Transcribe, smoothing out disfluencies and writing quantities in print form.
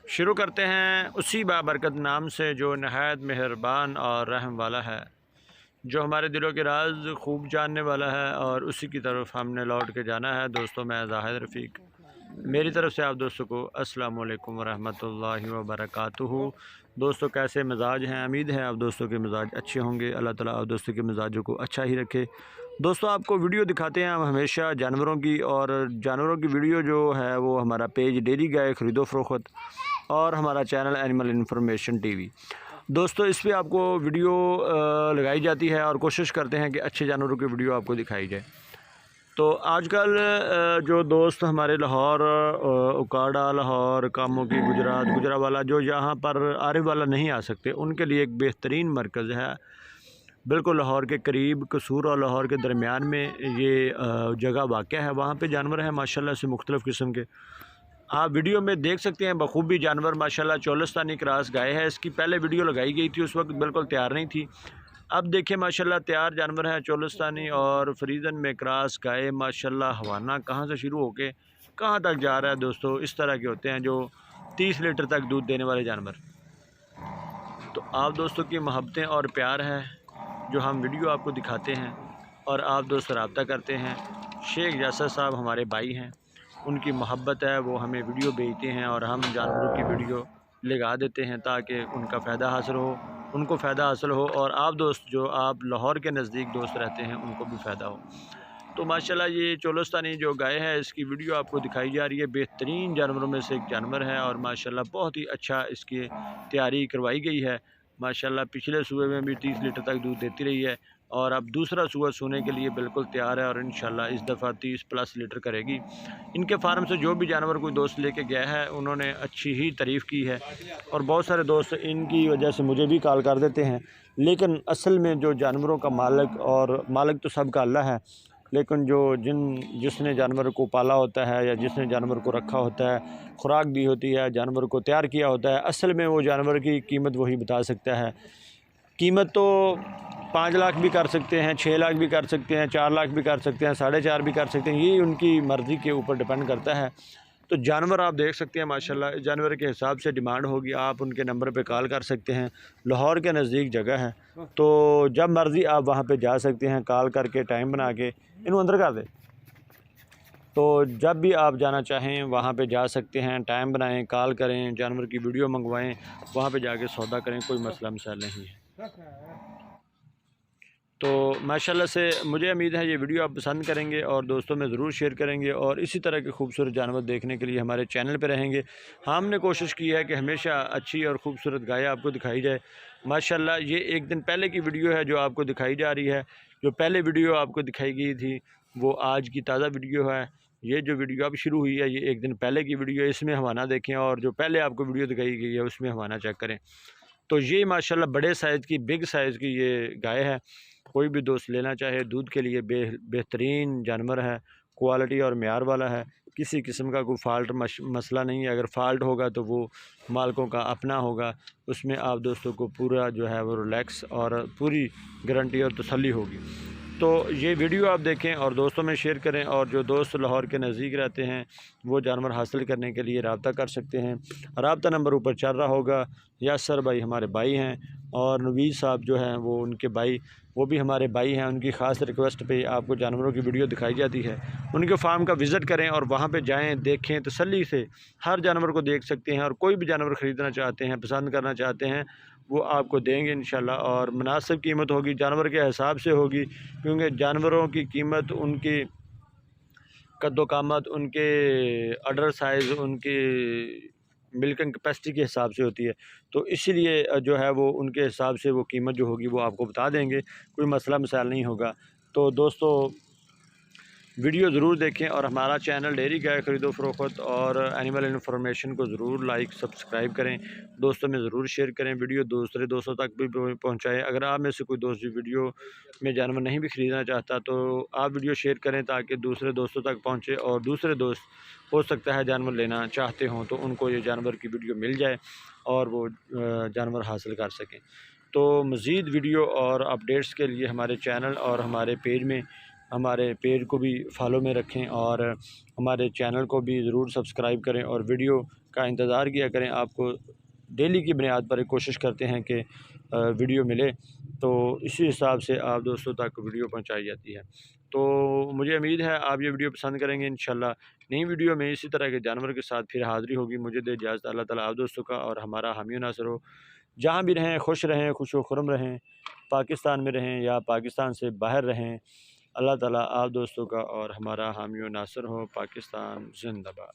शुरू करते हैं उसी बाबरकत नाम से जो नहायत मेहरबान और रहम वाला है, जो हमारे दिलों के राज खूब जानने वाला है, और उसी की तरफ हमने लौट के जाना है। दोस्तों, मैं जाहिद रफ़ीक, मेरी तरफ़ से आप दोस्तों को अस्सलाम वालेकुम रहमतुल्लाहि व बरकातुहू। दोस्तों, कैसे मिजाज हैं? उम्मीद है आप दोस्तों के मिजाज अच्छे होंगे। अल्लाह ताला आप दोस्तों के मिजाजों को अच्छा ही रखे। दोस्तों, आपको वीडियो दिखाते हैं हम हमेशा जानवरों की, और जानवरों की वीडियो जो है वो हमारा पेज डेली गाय ख़रीदो फ़रोख्त और हमारा चैनल एनिमल इन्फॉर्मेशन टीवी। दोस्तों, इस पर आपको वीडियो लगाई जाती है और कोशिश करते हैं कि अच्छे जानवरों की वीडियो आपको दिखाई जाए। तो आजकल जो दोस्त हमारे लाहौर, उकाड़ा, लाहौर, कामों की, गुजरावाला जो यहाँ पर आरिफ वाला नहीं आ सकते, उनके लिए एक बेहतरीन मरकज़ है। बिल्कुल लाहौर के करीब, कसूर और लाहौर के दरमियान में ये जगह वाक़ है। वहाँ पे जानवर हैं माशाल्लाह से मुख्तलिफ़ किस्म के। आप वीडियो में देख सकते हैं बखूबी जानवर माशाल्लाह। चोलिस्तानी क्रॉस गाय है। इसकी पहले वीडियो लगाई गई थी, उस वक्त बिल्कुल तैयार नहीं थी। अब देखिए माशाल्लाह तैयार जानवर है चोलिस्तानी और फ्रीजन में क्रॉस गाय माशाल्लाह। हवाना कहाँ से शुरू होके कहाँ तक जा रहा है दोस्तों। इस तरह के होते हैं जो 30 लीटर तक दूध देने वाले जानवर। तो आप दोस्तों की मोहब्बतें और प्यार है जो हम वीडियो आपको दिखाते हैं, और आप दोस्त रब्ता करते हैं। शेख यासर साहब हमारे भाई हैं, उनकी मोहब्बत है, वो हमें वीडियो भेजते हैं और हम जानवरों की वीडियो लगा देते हैं ताकि उनका फ़ायदा हासिल हो, उनको फ़ायदा हासिल हो, और आप दोस्त जो आप लाहौर के नज़दीक दोस्त रहते हैं उनको भी फ़ायदा हो। तो माशाल्लाह ये चोलिस्तानी जो गाय है इसकी वीडियो आपको दिखाई जा रही है। बेहतरीन जानवरों में से एक जानवर है और माशाल्लाह बहुत ही अच्छा इसकी तैयारी करवाई गई है। माशाल्लाह पिछले सूबे में भी 30 लीटर तक दूध देती रही है, और अब दूसरा सूबा सूने के लिए बिल्कुल तैयार है, और इंशाल्लाह इस दफ़ा 30 प्लस लीटर करेगी। इनके फार्म से जो भी जानवर कोई दोस्त लेके गया है उन्होंने अच्छी ही तारीफ़ की है, और बहुत सारे दोस्त इनकी वजह से मुझे भी कॉल कर देते हैं। लेकिन असल में जो जानवरों का मालिक, और मालिक तो सबका अल्लाह है, लेकिन जिसने जानवर को पाला होता है या जिसने जानवर को रखा होता है, खुराक दी होती है, जानवर को तैयार किया होता है, असल में वो जानवर की कीमत वही बता सकता है। कीमत तो 5 लाख भी कर सकते हैं, 6 लाख भी कर सकते हैं, 4 लाख भी कर सकते हैं, 4.5 भी कर सकते हैं। ये उनकी मर्ज़ी के ऊपर डिपेंड करता है। तो जानवर आप देख सकते हैं माशाल्लाह, इस जानवर के हिसाब से डिमांड होगी। आप उनके नंबर पे कॉल कर सकते हैं। लाहौर के नज़दीक जगह है, तो जब मर्ज़ी आप वहाँ पे जा सकते हैं, कॉल करके टाइम बना के। इन्हों अंदर कर दे। तो जब भी आप जाना चाहें वहाँ पे जा सकते हैं, टाइम बनाएं, कॉल करें, जानवर की वीडियो मंगवाएं, वहाँ पे जाके सौदा करें, कोई मसला मसाइल नहीं है। तो माशाल्लाह से मुझे उम्मीद है ये वीडियो आप पसंद करेंगे और दोस्तों में ज़रूर शेयर करेंगे, और इसी तरह के खूबसूरत जानवर देखने के लिए हमारे चैनल पे रहेंगे। हमने कोशिश की है कि हमेशा अच्छी और ख़ूबसूरत गाय आपको दिखाई जाए। माशाल्लाह ये एक दिन पहले की वीडियो है जो आपको दिखाई जा रही है। जो पहले वीडियो आपको दिखाई गई थी वो आज की ताज़ा वीडियो है। ये जो वीडियो अब शुरू हुई है ये एक दिन पहले की वीडियो है। इसमें हवाना देखें, और जो पहले आपको वीडियो दिखाई गई है उसमें हवाना चेक करें। तो ये माशाल्लाह बड़े साइज़ की, बिग साइज़ की ये गाय है। कोई भी दोस्त लेना चाहे दूध के लिए बेहतरीन जानवर है, क्वालिटी और मेयार वाला है। किसी किस्म का कोई फ़ाल्ट मसला नहीं है। अगर फ़ाल्ट होगा तो वो मालिकों का अपना होगा, उसमें आप दोस्तों को पूरा जो है वो रिलैक्स और पूरी गारंटी और तसल्ली होगी। तो ये वीडियो आप देखें और दोस्तों में शेयर करें, और जो दोस्त लाहौर के नज़दीक रहते हैं वो जानवर हासिल करने के लिए रब्ता कर सकते हैं। रब्ता नंबर ऊपर चल रहा होगा। यासर भाई हमारे भाई हैं, और नवीद साहब जो हैं वो उनके भाई, वो भी हमारे भाई हैं। उनकी ख़ास रिक्वेस्ट पे आपको जानवरों की वीडियो दिखाई जाती है। उनके फार्म का विज़िट करें और वहाँ पे जाएं, देखें, तसल्ली से हर जानवर को देख सकते हैं। और कोई भी जानवर ख़रीदना चाहते हैं, पसंद करना चाहते हैं, वो आपको देंगे इंशाल्लाह, और मुनासिब कीमत होगी, जानवर के हिसाब से होगी, क्योंकि जानवरों की कीमत उनकी कद्दो-कामत, उनके अडर साइज़, उनकी मिल्किंग कैपेसिटी के हिसाब से होती है। तो इसीलिए जो है वो उनके हिसाब से वो कीमत जो होगी वो आपको बता देंगे, कोई मसला मसाइल नहीं होगा। तो दोस्तों वीडियो ज़रूर देखें, और हमारा चैनल डेयरी गाय ख़रीदो फ़रोख्त और एनिमल इन्फॉर्मेशन को ज़रूर लाइक सब्सक्राइब करें। दोस्तों में ज़रूर शेयर करें, वीडियो दूसरे दोस्तों तक भी पहुँचाएँ। अगर आप में से कोई दोस्त भी वीडियो में जानवर नहीं भी ख़रीदना चाहता तो आप वीडियो शेयर करें ताकि दूसरे दोस्तों तक पहुँचे, और दूसरे दोस्त हो सकता है जानवर लेना चाहते हों तो उनको ये जानवर की वीडियो मिल जाए और वो जानवर हासिल कर सकें। तो मज़ीद वीडियो और अपडेट्स के लिए हमारे चैनल और हमारे पेज में हमारे पेज को भी फॉलो में रखें और हमारे चैनल को भी ज़रूर सब्सक्राइब करें और वीडियो का इंतज़ार किया करें। आपको डेली की बुनियाद पर कोशिश करते हैं कि वीडियो मिले, तो इसी हिसाब से आप दोस्तों तक वीडियो पहुंचाई जाती है। तो मुझे उम्मीद है आप ये वीडियो पसंद करेंगे इंशाल्लाह। नई वीडियो में इसी तरह के जानवर के साथ फिर हाज़िरी होगी। मुझे दे इजाज़त। अल्लाह ताला आप दोस्तों का और हमारा हामी नासर हो। जहाँ भी रहें खुश रहें, खुश व खुर्म रहें, पाकिस्तान में रहें या पाकिस्तान से बाहर रहें। अल्लाह ताला आप दोस्तों का और हमारा हामी व नासर हो। पाकिस्तान ज़िंदाबाद।